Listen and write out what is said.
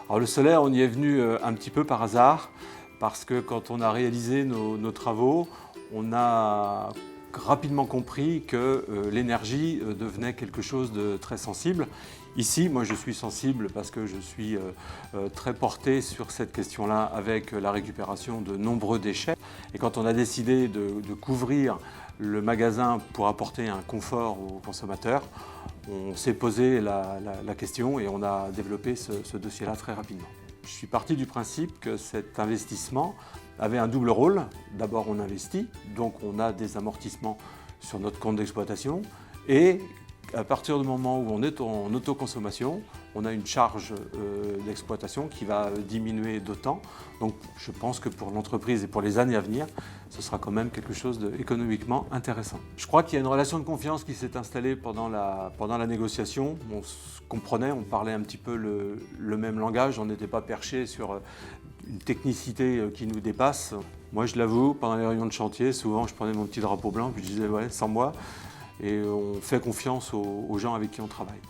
Alors le solaire, on y est venu un petit peu par hasard, parce que quand on a réalisé nos travaux, on a rapidement compris que l'énergie devenait quelque chose de très sensible. Ici, moi je suis sensible parce que je suis très porté sur cette question-là avec la récupération de nombreux déchets. Et quand on a décidé de couvrir le magasin pour apporter un confort aux consommateurs, on s'est posé la question et on a développé ce dossier-là très rapidement. Je suis parti du principe que cet investissement avait un double rôle. D'abord, on investit, donc on a des amortissements sur notre compte d'exploitation. Et à partir du moment où on est en autoconsommation, on a une charge d'exploitation qui va diminuer d'autant. Donc je pense que pour l'entreprise et pour les années à venir, ce sera quand même quelque chose d'économiquement intéressant. Je crois qu'il y a une relation de confiance qui s'est installée pendant la négociation. On se comprenait, on parlait un petit peu le même langage, on n'était pas perché sur une technicité qui nous dépasse. Moi je l'avoue, pendant les réunions de chantier, souvent je prenais mon petit drapeau blanc puis je disais ouais, sans moi. Et on fait confiance aux gens avec qui on travaille.